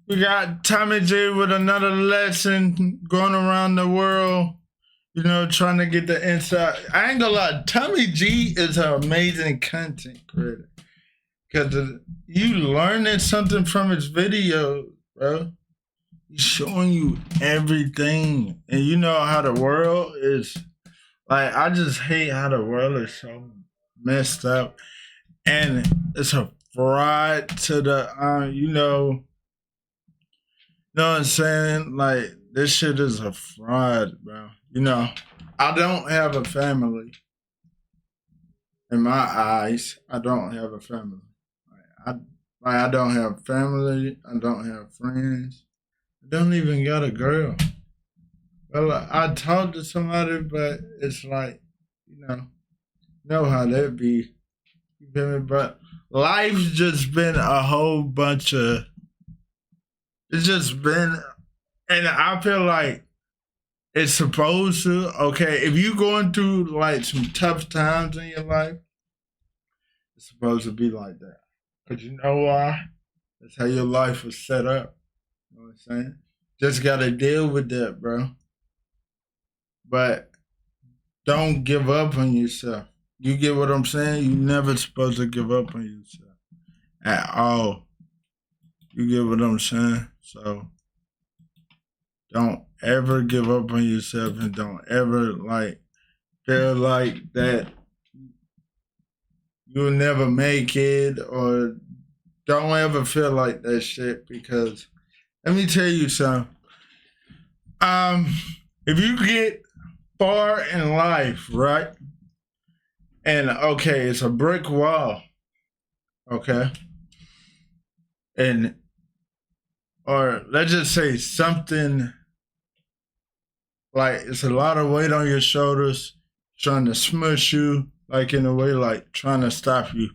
We got Tommy G with another lesson going around the world, you know, trying to get the inside. I ain't gonna lie, Tommy G is an amazing content creator. Because you learning something from his video, bro. He's showing you everything. And you know how the world is. Like, I just hate how the world is so messed up. And it's a fraud to the, you know what I'm saying? Like, this shit is a fraud, bro. You know, I don't have a family. In my eyes, I don't have a family. I don't have family. I don't have friends. I don't even got a girl. Well, I talk to somebody, but it's like, you know how that be. You feel me? But life's just been a whole bunch of. It's just been, and I feel like it's supposed to. Okay, if you going through like some tough times in your life, it's supposed to be like that. Cause you know why? That's how your life was set up. You know what I'm saying? Just gotta deal with that, bro. But don't give up on yourself. You get what I'm saying? You're never supposed to give up on yourself at all. You get what I'm saying? So don't ever give up on yourself and don't ever like feel like that you'll never make it, or don't ever feel like that shit, because let me tell you something. If you get far in life, right? And okay, it's a brick wall. Okay. And or let's just say something like it's a lot of weight on your shoulders trying to smush you, like in a way, like trying to stop you.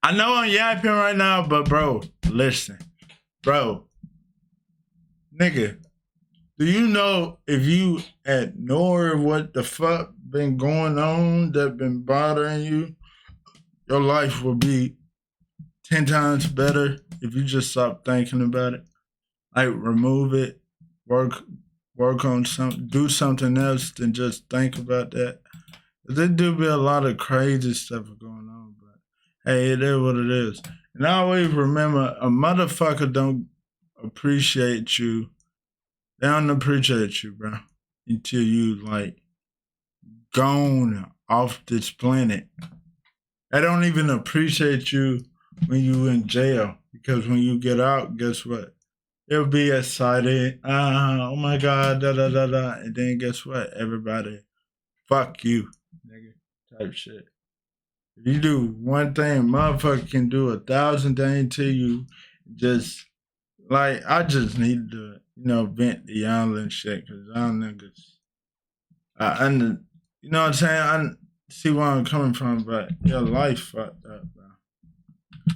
I know I'm yapping right now, but bro, listen. Bro, nigga, do you know if you ignore what the fuck been going on that been bothering you, your life will be 10 times better if you just stop thinking about it. Like remove it, work on something, do something else than just think about that. There do be a lot of crazy stuff going on, but hey, it is what it is. And I always remember, a motherfucker don't appreciate you. They don't appreciate you, bro, until you like gone off this planet. They don't even appreciate you when you in jail, because when you get out, guess what? It'll be excited. Oh my God, da da da da. And then guess what? Everybody, fuck you, nigga, type shit. If you do one thing, motherfucker can do 1,000 things to you. Just like, I just need to, vent the y'all and shit, because y'all niggas, you know what I'm saying? I see where I'm coming from, but your life fucked up, bro.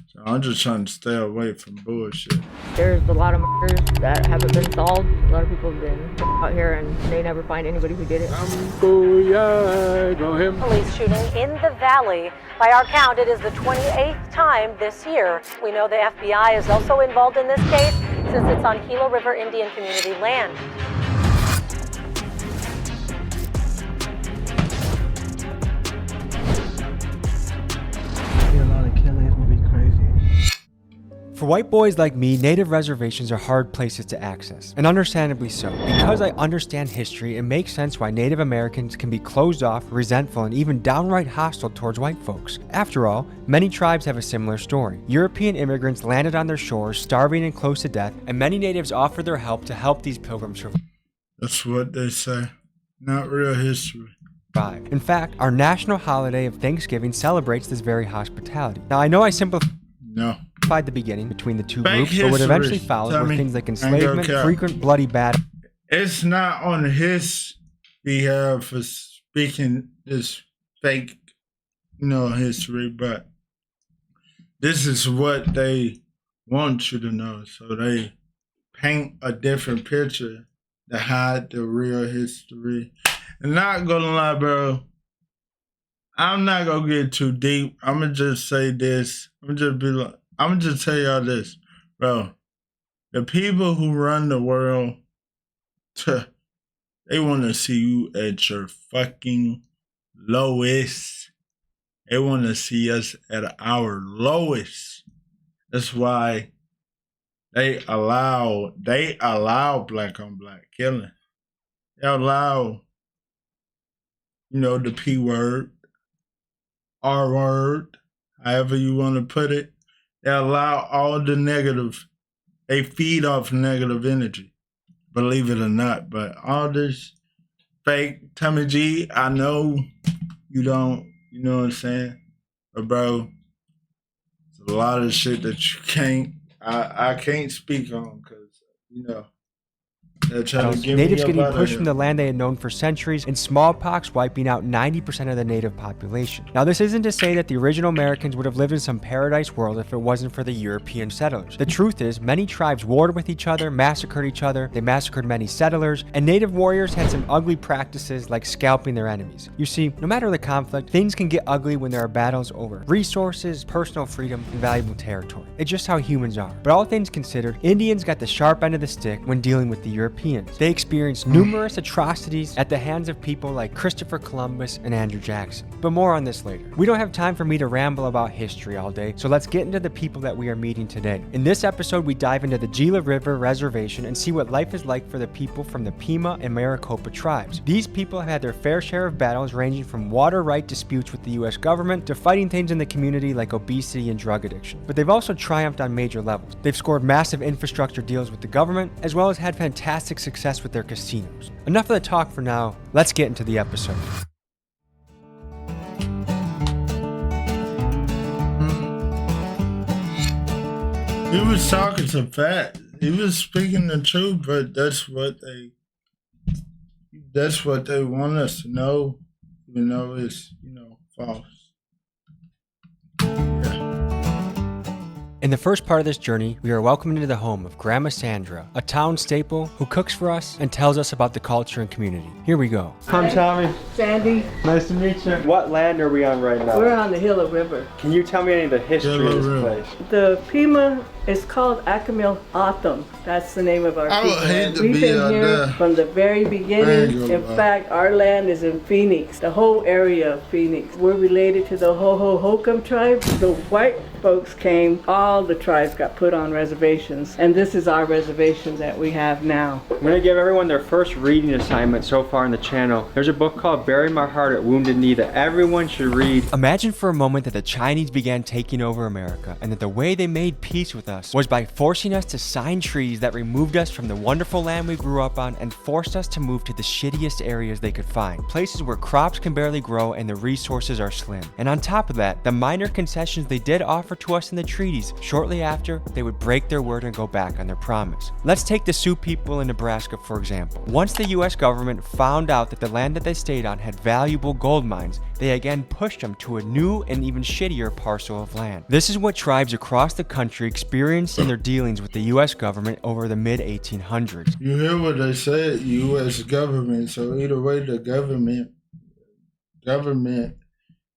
So I'm just trying to stay away from bullshit. There's a lot of murders that haven't been solved. A lot of people have been out here and they never find anybody who did it. Go him. Police shooting in the valley. By our count, it is the 28th time this year. We know the FBI is also involved in this case since it's on Gila River Indian Community land. For white boys like me, native reservations are hard places to access, and understandably so. Because I understand history, it makes sense why Native Americans can be closed off, resentful, and even downright hostile towards white folks. After all, many tribes have a similar story. European immigrants landed on their shores, starving and close to death, and many natives offered their help to help these pilgrims survive. That's what they say. Not real history. In fact, our national holiday of Thanksgiving celebrates this very hospitality. Now, I know I simplified the beginning between the two groups, but what eventually followed were things like enslavement, frequent bloody battle. It's not on his behalf for speaking this fake, history, but this is what they want you to know. So they paint a different picture to hide the real history. And not gonna lie, bro, I'm not gonna get too deep. I'm gonna just say this. I'm gonna just tell y'all this, bro. The people who run the world, they want to see you at your fucking lowest. They want to see us at our lowest. That's why they allow black on black killing. They allow, the P word, R word, however you want to put it. They allow all the negative. They feed off negative energy, believe it or not. But all this fake Tommy G, I know you don't, you know what I'm saying? But bro, it's a lot of shit that you can't, I can't speak on because, they're trying to get natives me getting up pushed from the land they had known for centuries, and smallpox wiping out 90% of the native population. Now, this isn't to say that the original Americans would have lived in some paradise world if it wasn't for the European settlers. The truth is, many tribes warred with each other, massacred each other, they massacred many settlers, and native warriors had some ugly practices like scalping their enemies. You see, no matter the conflict, things can get ugly when there are battles over resources, personal freedom, and valuable territory. It's just how humans are. But all things considered, Indians got the sharp end of the stick when dealing with the Europeans. They experienced numerous atrocities at the hands of people like Christopher Columbus and Andrew Jackson. But more on this later. We don't have time for me to ramble about history all day, so let's get into the people that we are meeting today. In this episode, we dive into the Gila River Reservation and see what life is like for the people from the Pima and Maricopa tribes. These people have had their fair share of battles ranging from water right disputes with the US government to fighting things in the community like obesity and drug addiction. But they've also triumphed on major levels. They've scored massive infrastructure deals with the government, as well as had fantastic success with their casinos. Enough of the talk for now, let's get into the episode. He was talking some fact. He was speaking the truth, but that's what they want us to know, even though it's, false. In the first part of this journey, we are welcomed into the home of Grandma Sandra, a town staple who cooks for us and tells us about the culture and community. Here we go. Hi, Tommy. Sandy. Nice to meet you. What land are we on right now? We're on the Gila River. Can you tell me any of the history of this place? The Pima is called Akamil Atham. That's the name of our I people. would hate to We've be been out here there. from the very beginning. There you In go. fact, our land is in Phoenix, the whole area of Phoenix. We're related to the Hohokam tribe. The white folks came, all the tribes got put on reservations, and this is our reservation that we have now. I'm going to give everyone their first reading assignment so far on the channel. There's a book called Bury My Heart at Wounded Knee that everyone should read. Imagine for a moment that the Chinese began taking over America and that the way they made peace with us was by forcing us to sign treaties that removed us from the wonderful land we grew up on and forced us to move to the shittiest areas they could find. Places where crops can barely grow and the resources are slim. And on top of that, the minor concessions they did offer to us in the treaties, shortly after, they would break their word and go back on their promise. Let's take the Sioux people in Nebraska, for example. Once the US government found out that the land that they stayed on had valuable gold mines, they again pushed them to a new and even shittier parcel of land. This is what tribes across the country experienced in their dealings with the US government over the mid-1800s. You hear what they said, U.S. government. So either way, the government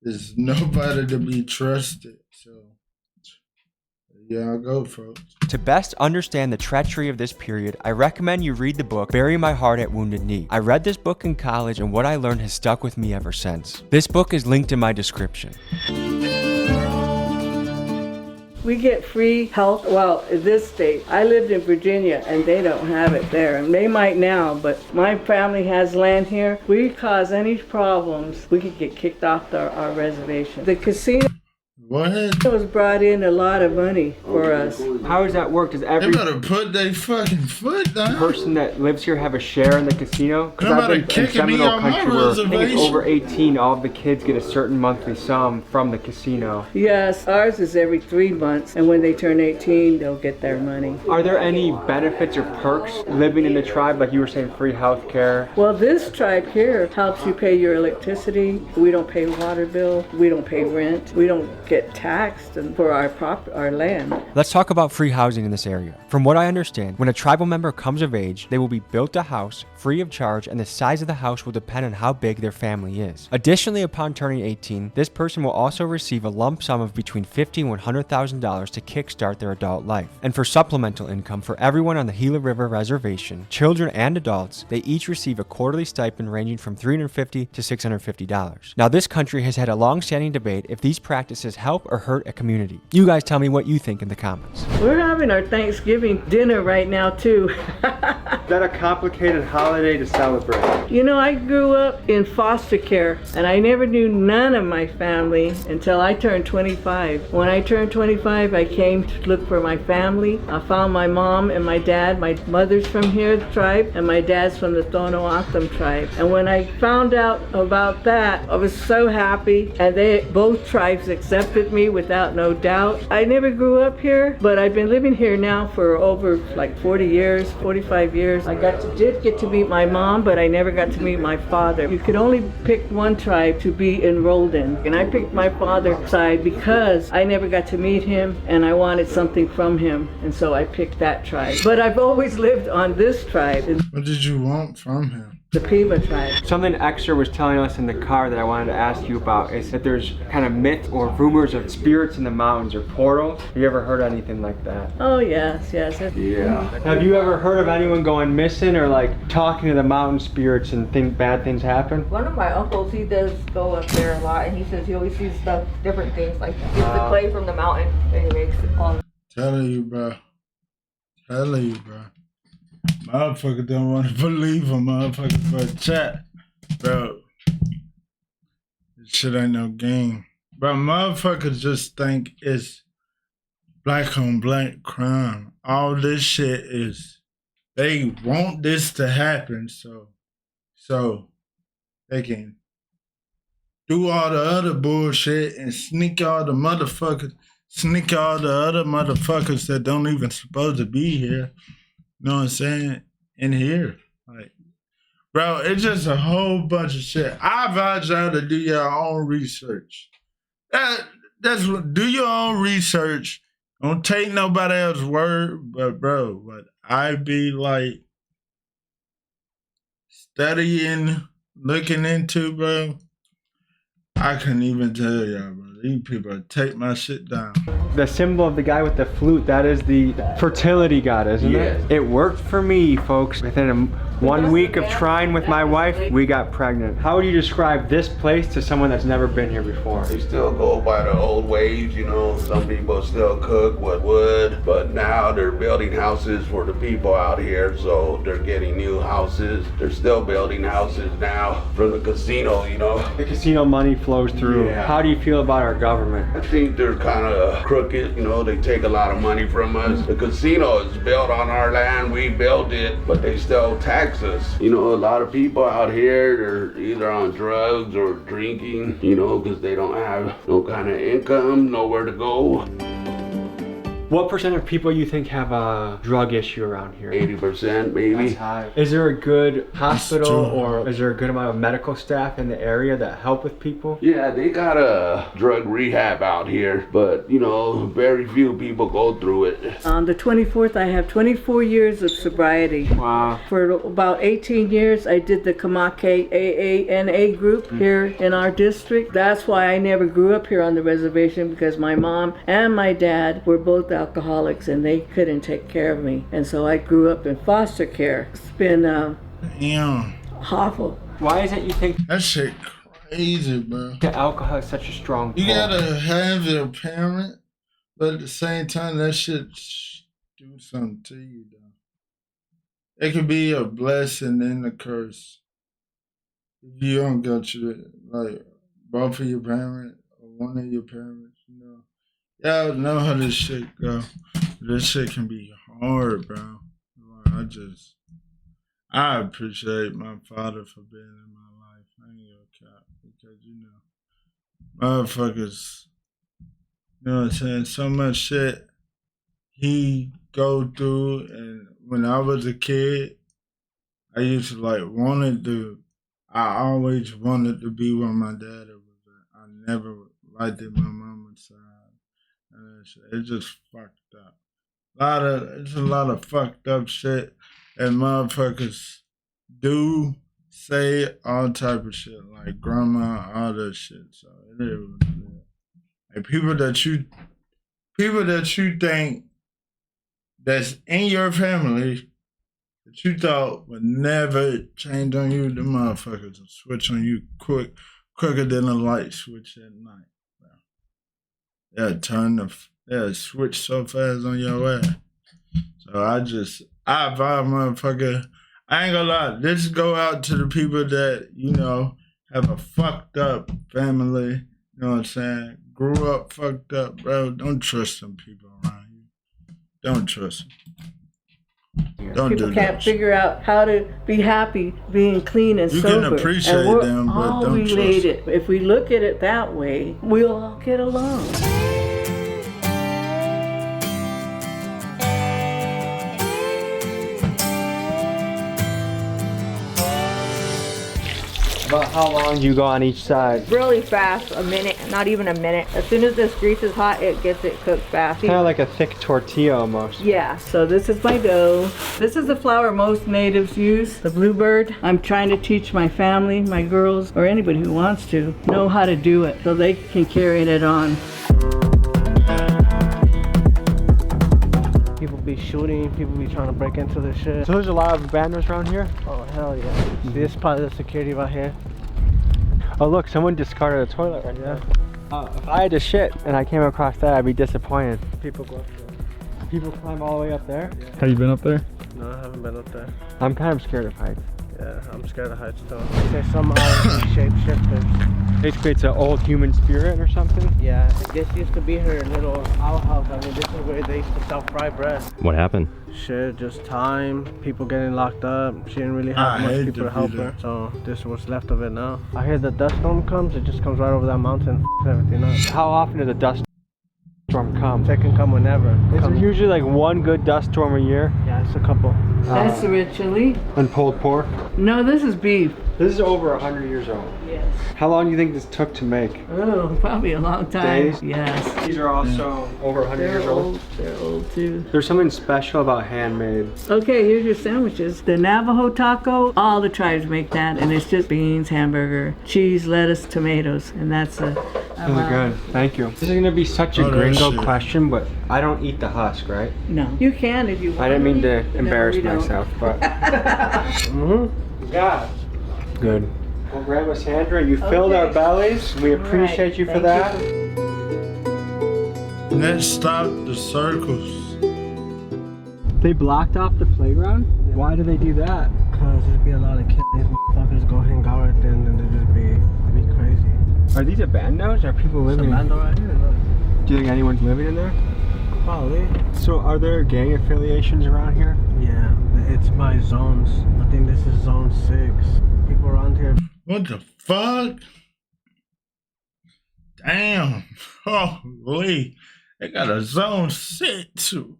is nobody to be trusted. So yeah, I'll go, folks. To best understand the treachery of this period, I recommend you read the book Bury My Heart at Wounded Knee. I read this book in college, and what I learned has stuck with me ever since. This book is linked in my description. We get free health, well, in this state. I lived in Virginia and they don't have it there. And they might now, but my family has land here. We cause any problems, we could get kicked off our reservation. The casino What? was brought in a lot of money for us. How does that work? Does They every better put their fucking foot down. person that lives here have a share in the casino? Because I've Nobody been in kicking me Seminole off my country where I think reservation. it's over 18, all of the kids get a certain monthly sum from the casino. Yes, ours is every 3 months, and when they turn 18, they'll get their money. Are there any benefits or perks living in the tribe? Like you were saying, free health care? Well, this tribe here helps you pay your electricity. We don't pay water bill. We don't pay rent. We don't get get taxed and for our land. Let's talk about free housing in this area. From what I understand, when a tribal member comes of age, they will be built a house free of charge, and the size of the house will depend on how big their family is. Additionally, upon turning 18, this person will also receive a lump sum of between $50,000 and $100,000 to kickstart their adult life. And for supplemental income for everyone on the Gila River Reservation, children and adults, they each receive a quarterly stipend ranging from $350 to $650. Now, this country has had a long-standing debate if these practices help or hurt a community. You guys tell me what you think in the comments. We're having our Thanksgiving dinner right now too. Is that a complicated holiday to celebrate? You know, I grew up in foster care and I never knew none of my family until I turned 25. When I turned 25, I came to look for my family. I found my mom and my dad. My mother's from here, the tribe, and my dad's from the Tono O'odham tribe. And when I found out about that, I was so happy, and both tribes accepted me without no doubt. I never grew up here, but I've been living here now for over like 40 years, 45 years. I did get to meet my mom, but I never got to meet my father. You could only pick one tribe to be enrolled in, and I picked my father's side because I never got to meet him and I wanted something from him, and so I picked that tribe. But I've always lived on this tribe, What did you want from him? the Pima tribe. Something Extra was telling us in the car that I wanted to ask you about is that there's kind of myth or rumors of spirits in the mountains or portals. Have you ever heard anything like that? Oh yes. Yeah. Have you ever heard of anyone going missing or like talking to the mountain spirits and bad things happen? One of my uncles, he does go up there a lot, and he says he always sees stuff, different things, like he gets the clay from the mountain and he makes it all. Telling you, bro. Telling you, bro. Motherfucker don't want to believe a motherfucker for a chat. Bro. This shit ain't no game. Bro, motherfuckers just think it's black on black crime. All this shit is, they want this to happen so they can do all the other bullshit and sneak all the other motherfuckers that don't even supposed to be here. You know what I'm saying? In here. Like, bro, it's just a whole bunch of shit. I advise y'all to do your own research. That's what, do your own research. Don't take nobody else's word, but bro, what I be like studying, looking into, bro, I couldn't even tell y'all, bro. These people take my shit down. The symbol of the guy with the flute, that is the fertility god, isn't it? It worked for me, folks. Within 1 week of trying with my wife, we got pregnant. How would you describe this place to someone that's never been here before? They still go by the old ways, you know. Some people still cook with wood, but now they're building houses for the people out here, so they're getting new houses. They're still building houses now from the casino, you know. The casino money flows through. Yeah. How do you feel about our government? I think they're kind of crooked, you know. They take a lot of money from us. The casino is built on our land, we built it, but they still tax us. You know, a lot of people out here, they're either on drugs or drinking, you know, because they don't have no kind of income, nowhere to go. What percent of people you think have a drug issue around here? 80% maybe. That's high. Is there a good hospital or is there a good amount of medical staff in the area that help with people? Yeah, they got a drug rehab out here, but you know, very few people go through it. On the 24th, I have 24 years of sobriety. Wow. For about 18 years, I did the Kamake AANA group here in our district. That's why I never grew up here on the reservation, because my mom and my dad were both alcoholics and they couldn't take care of me. And so I grew up in foster care. It's been Damn. awful. Why is it you think That shit crazy, bro. the alcohol is such a strong pull? You gotta have your parent, but at the same time, that shit do something to you, though. It could be a blessing and a curse. If you don't get like both of your parents or one of your parents, you know. Y'all know how this shit go. This shit can be hard, bro. Like, I appreciate my father for being in my life. I ain't gonna cap, because you know, motherfuckers, you know what I'm saying, so much shit he go through. And when I was a kid, I used to I always wanted to be where my daddy was at. I never liked it my mama's side. of that shit. It's just fucked up. It's a lot of fucked up shit that motherfuckers do, say, all type of shit, like grandma, all that shit. So it is what it is. And people that you think that's in your family that you thought would never change on you, the motherfuckers will switch on you quicker than a light switch at night. They'll switch so fast on your ass. So I advise motherfucker, I ain't gonna lie, this go out to the people that, you know, have a fucked up family, you know what I'm saying? Grew up fucked up, bro. Don't trust them people around you. Don't trust them. Don't People do can't that. figure out how to be happy being clean and You sober. can appreciate and we're them, but all don't trust related. If we look at it that way, we'll all get along. About how long do you go on each side? Really fast, a minute, not even a minute. As soon as this grease is hot, it gets it cooked fast. Kind of like a thick tortilla almost. Yeah, so this is my dough. This is the flour most natives use, the bluebird. I'm trying to teach my family, my girls, or anybody who wants to, know how to do it so they can carry it on. People be shooting, people be trying to break into the shit. So there's a lot of abandoners around here? Oh, hell yeah. This is probably the security right here. Oh look, someone discarded a toilet right there. If I had to shit and I came across that, I'd be disappointed. People go up there. People climb all the way up there? Yeah. Have you been up there? No, I haven't been up there. I'm kind of scared of heights. Yeah, I'm scared of heights too. They say some are shapeshifters. Basically it's an old human spirit or something? Yeah, this used to be her little outhouse. I mean, this is where they used to sell fried bread. What happened? Shit, just time, people getting locked up. She didn't really have much people to help her. So this is what's left of it now. I hear the dust storm comes, it just comes right over that mountain, everything up. How often does a dust storm come? It can come whenever. Is there usually like one good dust storm a year? Yeah, it's a couple. That's the red chili. And pulled pork? No, this is beef. This is over 100 years old. Yes. How long do you think this took to make? Oh, probably a long time. Days? Yes. These are also over 100 They're years old. old. They're old too. There's something special about handmade. Okay, here's your sandwiches. The Navajo taco, all the tribes make that, and it's just beans, hamburger, cheese, lettuce, tomatoes, and that's a. Really good. Thank you. This is gonna be such a gringo question, but I don't eat the husk, right? No, you can if you want. I didn't mean to No, embarrass we don't. myself, but. Yeah. Good. Well, Grandma Sandra, you filled our bellies. We appreciate you for Thank that. Let's stop the circles. They blocked off the playground? Why do they do that? Cause there'd be a lot of kids, these motherfuckers go hang out right there and then they'd just be crazy. Are these abandos? Are people living in Orlando right here, look. Do you think anyone's living in there? Probably. So are there gang affiliations around here? Yeah, it's by zones. I think this is zone 6. People around here. What the fuck? Damn. Holy. They got a zone 6 too.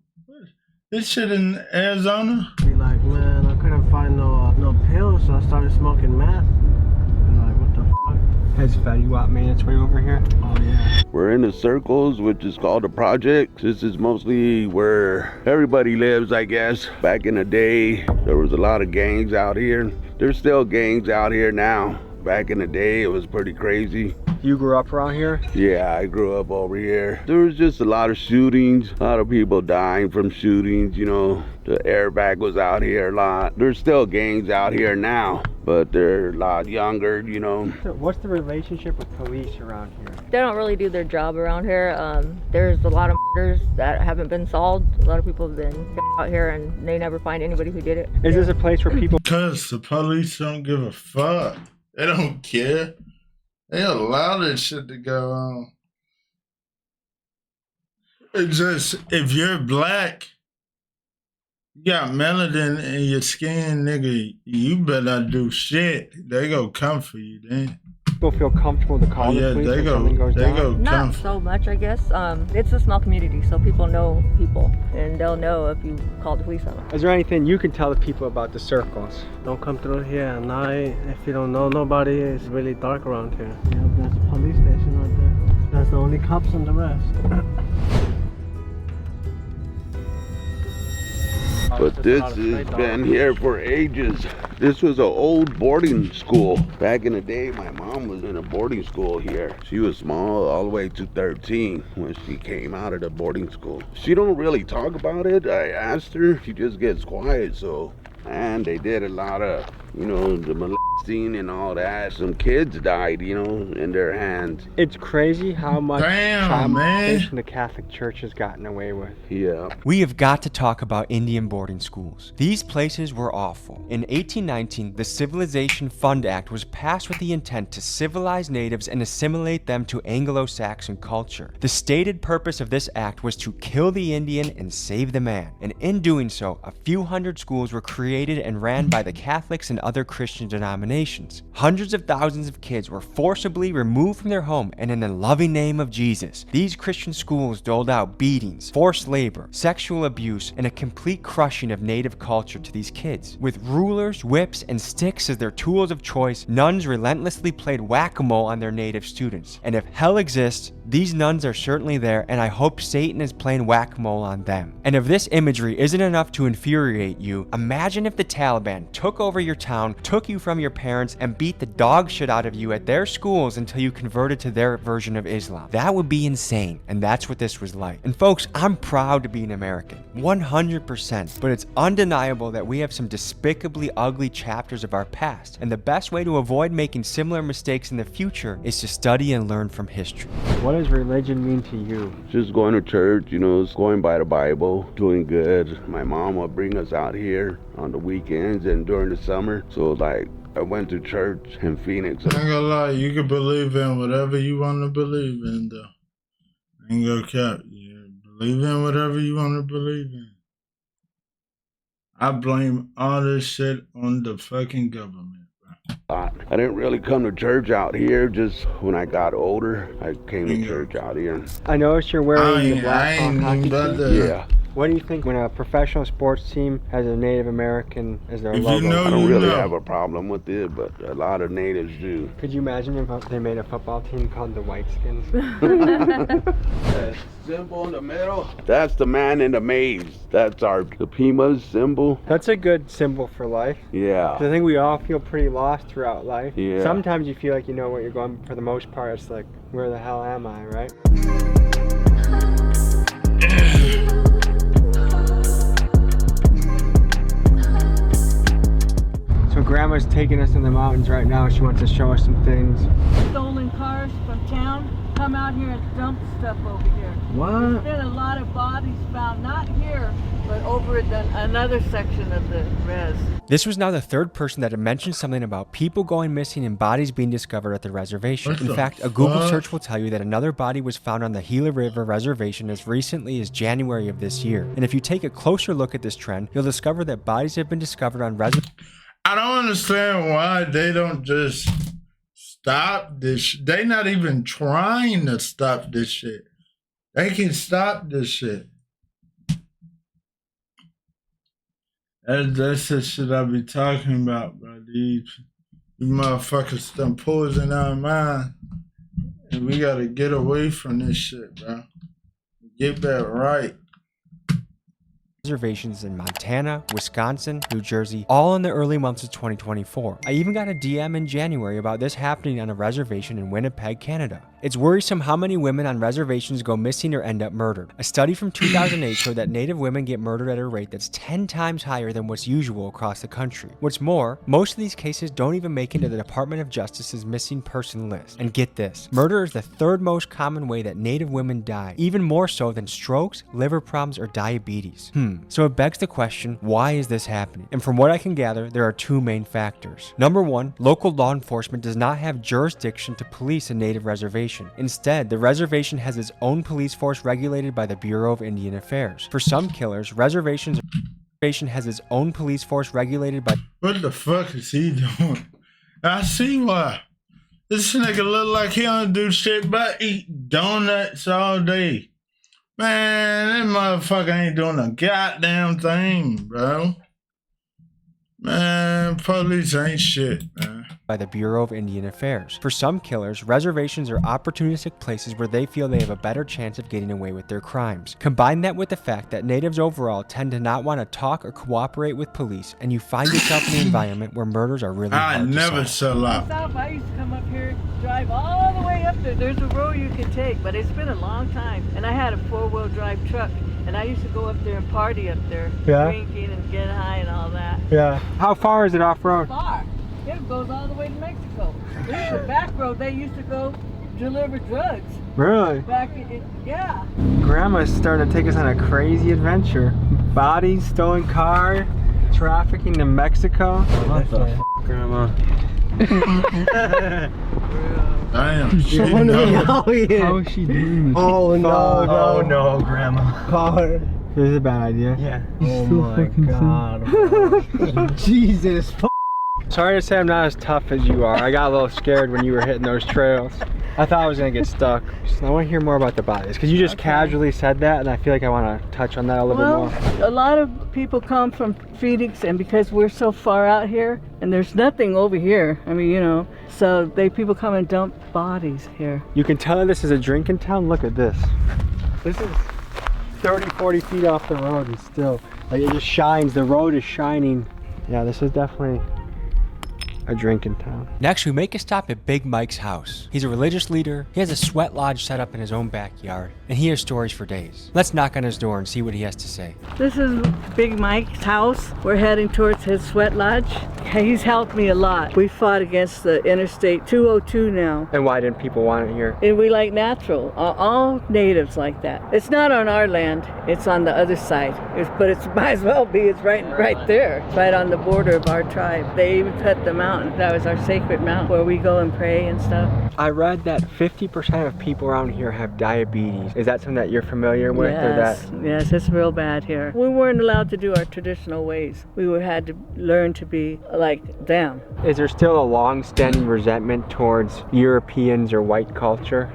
This shit in Arizona? Be like, man, I couldn't find no pills, so I started smoking meth. And like, what the fuck? Has Fetty Wap made its way over here? Oh yeah. We're in the circles, which is called the project. This is mostly where everybody lives, I guess. Back in the day, there was a lot of gangs out here. There's still gangs out here now. Back in the day, it was pretty crazy. You grew up around here? Yeah, I grew up over here. There was just a lot of shootings, a lot of people dying from shootings, you know. The airbag was out here a lot. There's still gangs out here now, but they're a lot younger, you know. What's the relationship with police around here? They don't really do their job around here. There's a lot of murders that haven't been solved. A lot of people have been out here and they never find anybody who did it. Is this a place where people... Because the police don't give a fuck. They don't care. They allow this shit to go on. It's just, if you're black, you got melanin in your skin, nigga, you better not do shit. They go come for you, then. People feel comfortable to call the police when something goes down? Not come. so much, I guess. It's a small community, so people know people, and they'll know if you call the police on them. Is there anything you can tell the people about the circles? Don't come through here at night. If you don't know nobody, it's really dark around here. Yeah, there's a police station right there. That's the only cops and the rest. But this has been here for ages. This was an old boarding school. Back in the day, my mom was in a boarding school here. She was small all the way to 13 when she came out of the boarding school. She don't really talk about it. I asked her, she just gets quiet. So, and they did a lot of, you know, the molesting and all that. Some kids died, you know, in their hands. It's crazy how much Damn, child man. molestation the Catholic Church has gotten away with. Yeah. We have got to talk about Indian boarding schools. These places were awful. In 1819, the Civilization Fund Act was passed with the intent to civilize natives and assimilate them to Anglo-Saxon culture. The stated purpose of this act was to kill the Indian and save the man. And in doing so, a few hundred schools were created and ran by the Catholics and other Christian denominations. Hundreds of thousands of kids were forcibly removed from their home, and in the loving name of Jesus, these Christian schools doled out beatings, forced labor, sexual abuse, and a complete crushing of native culture to these kids. With rulers, whips, and sticks as their tools of choice, nuns relentlessly played whack-a-mole on their native students. And if hell exists, these nuns are certainly there, and I hope Satan is playing whack-a-mole on them. And if this imagery isn't enough to infuriate you, imagine if the Taliban took over your town, took you from your parents, and beat the dog shit out of you at their schools until you converted to their version of Islam. That would be insane, and that's what this was like. And folks, I'm proud to be an American, 100%, but it's undeniable that we have some despicably ugly chapters of our past, and the best way to avoid making similar mistakes in the future is to study and learn from history. What does religion mean to you? Just going to church, you know, going by the Bible, doing good. My mom would bring us out here on the weekends and during the summer. So like, I went to church in Phoenix. I ain't gonna lie, you can believe in whatever you want to believe in, though. I ain't gonna cap. You believe in whatever you want to believe in. I blame all this shit on the fucking government. I didn't really come to church out here. Just when I got older, I came to church out here. I noticed you're wearing the Black Hawk ain't hockey about team. that. Yeah. What do you think when a professional sports team has a Native American as their If you logo? know, I don't you really know. have a problem with it, but a lot of natives do. Could you imagine if they made a football team called the Whiteskins? That symbol in the middle, that's the man in the maze. That's the Pima's symbol. That's a good symbol for life. Yeah. 'Cause I think we all feel pretty lost throughout life. Yeah. Sometimes you feel like you know what you're going, but for the most part, it's like, where the hell am I, right? So Grandma's taking us in the mountains right now. She wants to show us some things. Stolen cars from town come out here and dump stuff over here. What? There's been a lot of bodies found, not here, but over at another section of the res. This was now the third person that had mentioned something about people going missing and bodies being discovered at the reservation. What In the fact, a Google fuck? search will tell you that another body was found on the Gila River Reservation as recently as January of this year. And if you take a closer look at this trend, you'll discover that bodies have been discovered on reservations. I don't understand why they don't just stop this. They not even trying to stop this shit. They can stop this shit. That's the shit I be talking about, bro. These motherfuckers done poison our mind. And we gotta get away from this shit, bro. Get that right. Reservations in Montana, Wisconsin, New Jersey, all in the early months of 2024. I even got a DM in January about this happening on a reservation in Winnipeg, Canada. It's worrisome how many women on reservations go missing or end up murdered. A study from 2008 showed that Native women get murdered at a rate that's 10 times higher than what's usual across the country. What's more, most of these cases don't even make it into the Department of Justice's missing person list. And get this, murder is the third most common way that Native women die, even more so than strokes, liver problems, or diabetes. So it begs the question, why is this happening? And from what I can gather, there are two main factors. Number one, local law enforcement does not have jurisdiction to police a Native reservation. Instead, the reservation has its own police force regulated by the Bureau of Indian Affairs. For some killers, reservation has its own police force regulated by... What the fuck is he doing? I see why. This nigga look like he don't do shit but eat donuts all day. Man, that motherfucker ain't doing a goddamn thing, bro. Man, police ain't shit, man. By the Bureau of Indian Affairs. For some killers, reservations are opportunistic places where they feel they have a better chance of getting away with their crimes. Combine that with the fact that natives overall tend to not want to talk or cooperate with police, and you find yourself in an environment where murders are really I hard never to solve. sell out. South, I used to come up here, drive all the way up there. There's a road you could take, but it's been a long time. And I had a 4-wheel drive truck, and I used to go up there and party up there, drinking and get high and all that. Yeah. How far is it off-road? Far. It goes all the way to Mexico. There's a back road they used to go deliver drugs. Really? Back in, yeah. Grandma's starting to take us on a crazy adventure. Bodies, stolen car, trafficking to Mexico. What the f, Grandma? Damn. How is she doing? Oh no, no, Grandma. This is a bad idea. Yeah. Oh my god. Jesus. Sorry to say I'm not as tough as you are. I got a little scared when you were hitting those trails. I thought I was gonna get stuck. I want to hear more about the bodies because you just casually said that, and I feel like I want to touch on that a little bit more. A lot of people come from Phoenix, and because we're so far out here, and there's nothing over here. I mean, you know, so people come and dump bodies here. You can tell this is a drinking town. Look at this. This is 30, 40 feet off the road, and still, like, it just shines. The road is shining. Yeah, this is definitely a drinking town. Next, we make a stop at Big Mike's house. He's a religious leader. He has a sweat lodge set up in his own backyard, and he has stories for days. Let's knock on his door and see what he has to say. This is Big Mike's house. We're heading towards his sweat lodge. He's helped me a lot. We fought against the Interstate 202 now. And why didn't people want it here? And we like natural. All natives like that. It's not on our land. It's on the other side. But it might as well be. It's right there. Right on the border of our tribe. They even cut the mountain. That was our sacred mountain where we go and pray and stuff. I read that 50% of people around here have diabetes. Is that something that you're familiar with? Yes, yes, it's real bad here. We weren't allowed to do our traditional ways. We had to learn to be like them. Is there still a long-standing resentment towards Europeans or white culture?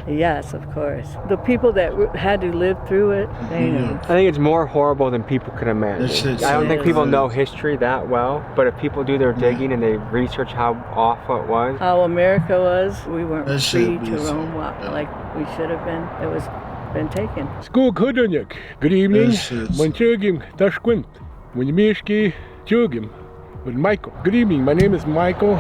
Yes, of course. The people that had to live through it, they know. I think it's more horrible than people could imagine. I don't think people know history that well, but if people do their digging and they research how awful it was. How America was, we weren't free to roam like we should have been. It was been taken. Good evening. Montjugim Tashquint. Winyamishki Jugim with Michael. Good evening. My name is Michael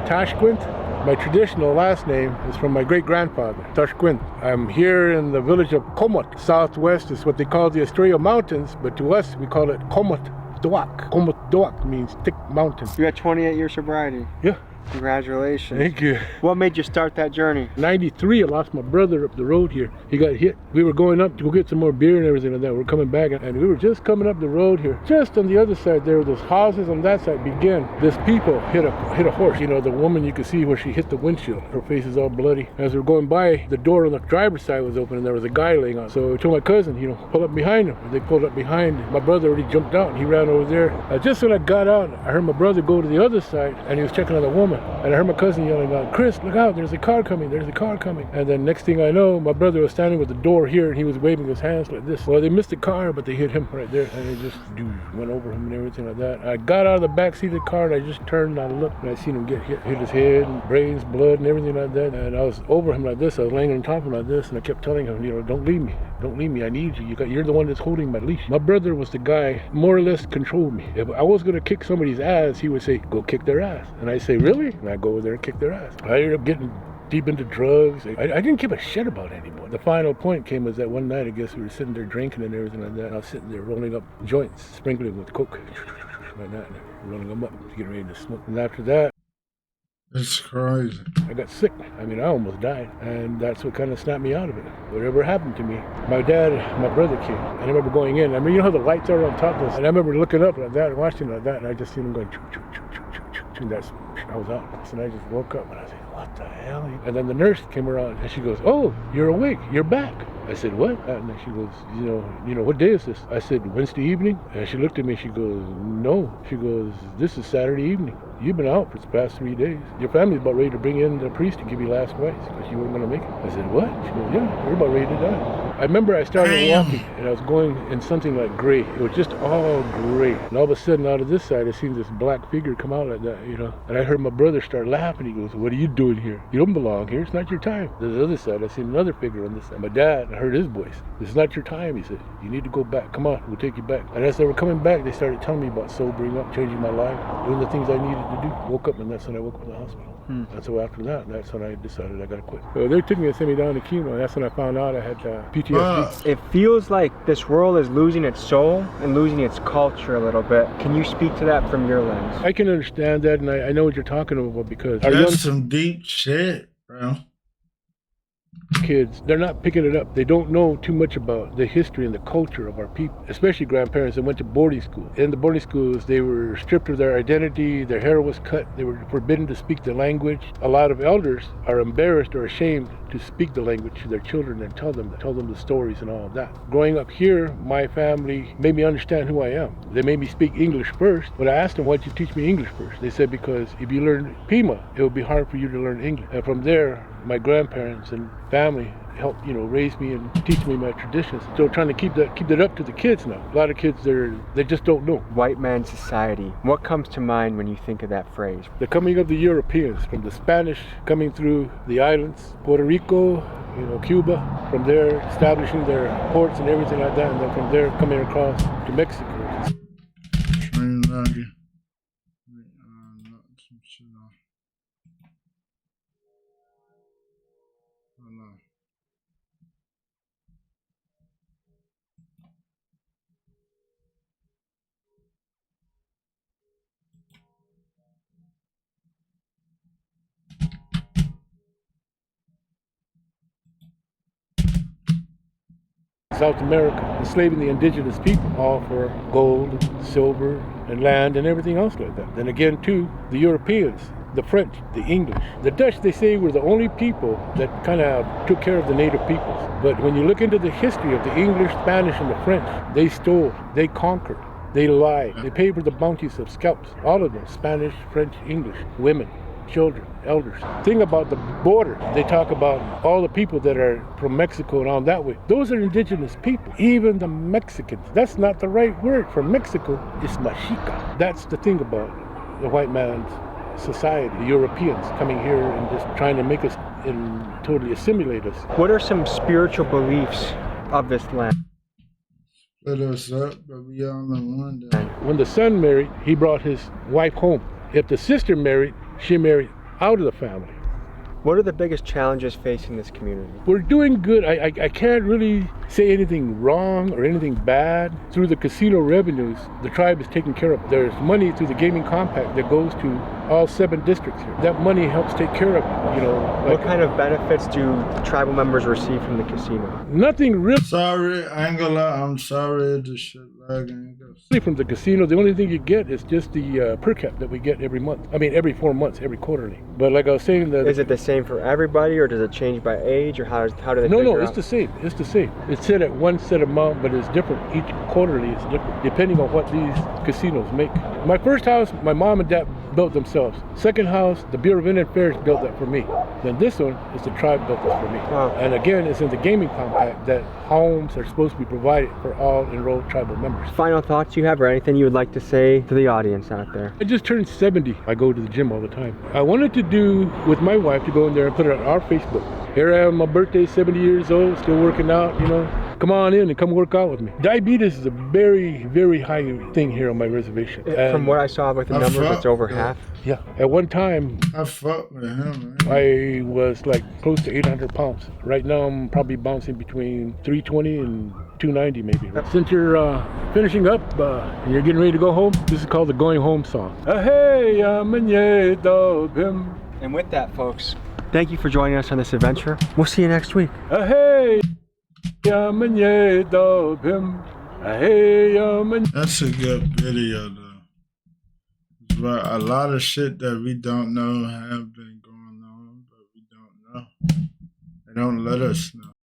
Tashquint. My traditional last name is from my great-grandfather, Tashquint. I'm here in the village of Komot. Southwest is what they call the Estrella Mountains, but to us, we call it Komot Doak. Komot Doak means thick mountain. You got 28 years sobriety. Yeah. Congratulations. Thank you. What made you start that journey? 93, I lost my brother up the road here. He got hit. We were going up to go get some more beer and everything like that. We're coming back, and we were just coming up the road here. Just on the other side, there were those houses on that side began. This people hit a horse. You know, the woman, you could see where she hit the windshield. Her face is all bloody. As we were going by, the door on the driver's side was open, and there was a guy laying on. So I told my cousin, you know, pull up behind him. And they pulled up behind. My brother already jumped out, and he ran over there. Just when I got out, I heard my brother go to the other side, and he was checking on the woman. And I heard my cousin yelling out, "Chris, look out, there's a car coming, there's a car coming." And then next thing I know, my brother was standing with the door here, and he was waving his hands like this. Well, they missed the car, but they hit him right there, and they just went over him and everything like that. I got out of the back seat of the car, and I just turned and I looked, and I seen him get hit his head, and brains, blood, and everything like that. And I was over him like this, I was laying on top of him like this, and I kept telling him, you know, don't leave me, I need you. You're the one that's holding my leash. My brother was the guy, more or less controlled me. If I was gonna kick somebody's ass, he would say, go kick their ass. And I say, really? And I go over there and kick their ass. I ended up getting deep into drugs. I didn't give a shit about anybody. The final point came was that one night, I guess we were sitting there drinking and everything like that. And I was sitting there rolling up joints, sprinkling with coke, like that, and rolling them up, getting ready to smoke. And after that, it's crazy. I got sick. I mean, I almost died. And that's what kind of snapped me out of it. Whatever happened to me. My dad, my brother came. And I remember going in. I mean, you know how the lights are on top of us? And I remember looking up like that and watching like that. And I just seen him going, choo, choo, choo, choo, choo, choo. And that's, I was out. So I just woke up and I said, what the hell? And then the nurse came around and she goes, oh, you're awake. You're back. I said, what? And then she goes, you know, what day is this? I said, Wednesday evening. And she looked at me, she goes, no. She goes, this is Saturday evening. You've been out for the past 3 days. Your family's about ready to bring in the priest to give you last rites because you weren't going to make it. I said, what? She goes, yeah, you're about ready to die. I remember I started walking and I was going in something like gray. It was just all gray. And all of a sudden out of this side, I seen this black figure come out like that, you know. And I heard my brother start laughing. He goes, what are you doing here? You don't belong here. It's not your time. To the other side, I seen another figure on this side. My dad, I heard his voice. This is not your time, he said. You need to go back. Come on, we'll take you back. And as they were coming back, they started telling me about sobering up, changing my life, doing the things I needed to do. Woke up, and that's when I woke up in the hospital. And so after that, that's when I decided I gotta quit. So they took me and sent me down to chemo, and that's when I found out I had PTSD. It feels like this world is losing its soul and losing its culture a little bit. Can you speak to that from your lens? I can understand that, and I know what you're talking about because our That's some deep shit, bro. kids, they're not picking it up. They don't know too much about the history and the culture of our people, especially grandparents that went to boarding school. In the boarding schools, they were stripped of their identity, their hair was cut, they were forbidden to speak the language. A lot of elders are embarrassed or ashamed to speak the language to their children and tell them the stories and all of that. Growing up here, my family made me understand who I am. They made me speak English first, but I asked them, why'd you teach me English first? They said, because if you learn Pima, it would be hard for you to learn English. And from there, my grandparents and family helped, raise me and teach me my traditions. So trying to keep that up to the kids now. A lot of kids, they just don't know. White man society. What comes to mind when you think of that phrase? The coming of the Europeans, from the Spanish coming through the islands, Puerto Rico, Cuba, from there establishing their ports and everything like that, and then from there coming across to Mexico. Train logger. Some shit off. Hold on. South America, enslaving the indigenous people, all for gold, silver, and land, and everything else like that. Then again, too, the Europeans, the French, the English. The Dutch, they say, were the only people that kind of took care of the native peoples. But when you look into the history of the English, Spanish, and the French, they stole, they conquered, they lied, they paid for the bounties of scalps. All of them, Spanish, French, English, women, children, elders. Thing about the border, they talk about all the people that are from Mexico and all that way. Those are indigenous people, even the Mexicans. That's not the right word for Mexico, it's Mexica. That's the thing about the white man's society, the Europeans coming here and just trying to make us and totally assimilate us. What are some spiritual beliefs of this land? Split us up, but we all in one day. When the son married, he brought his wife home. If the sister married, she married out of the family. What are the biggest challenges facing this community? We're doing good. I can't really say anything wrong or anything bad. Through the casino revenues, the tribe is taken care of. There's money through the gaming compact that goes to all 7 districts here. That money helps take care of it, What kind of benefits do tribal members receive from the casino? Nothing really Sorry, I ain't gonna lie, I'm sorry the shit lagging. from the casino. The only thing you get is just the per cap that we get every month. I mean, every 4 months, every quarterly. But like I was saying, Is it the same for everybody, or does it change by age, or how do they No, figure it's out? the same. It's the same. It's set at one set amount, but it's different. Each quarterly is different, depending on what these casinos make. My first house, my mom and dad built themselves. Second house, the Bureau of Indian Affairs built that for me. Then this one is the tribe built this for me. Wow. And again, it's in the gaming compact that homes are supposed to be provided for all enrolled tribal members. Final thoughts you have, or anything you would like to say to the audience out there? I just turned 70. I go to the gym all the time. I wanted to do with my wife to go in there and put it on our Facebook. Here I am, my birthday, 70 years old, still working out, Come on in and come work out with me. Diabetes is a very, very high thing here on my reservation. From what I saw with the numbers, it's over half. Yeah. At one time, I fuck with him, man. I was like close to 800 pounds. Right now, I'm probably bouncing between 320 and 290 maybe. Since you're finishing up and you're getting ready to go home, this is called the Going Home song. Hey, And with that, folks, thank you for joining us on this adventure. We'll see you next week. Hey, That's a good video, though. But a lot of shit that we don't know have been going on, but we don't know. They don't let us know.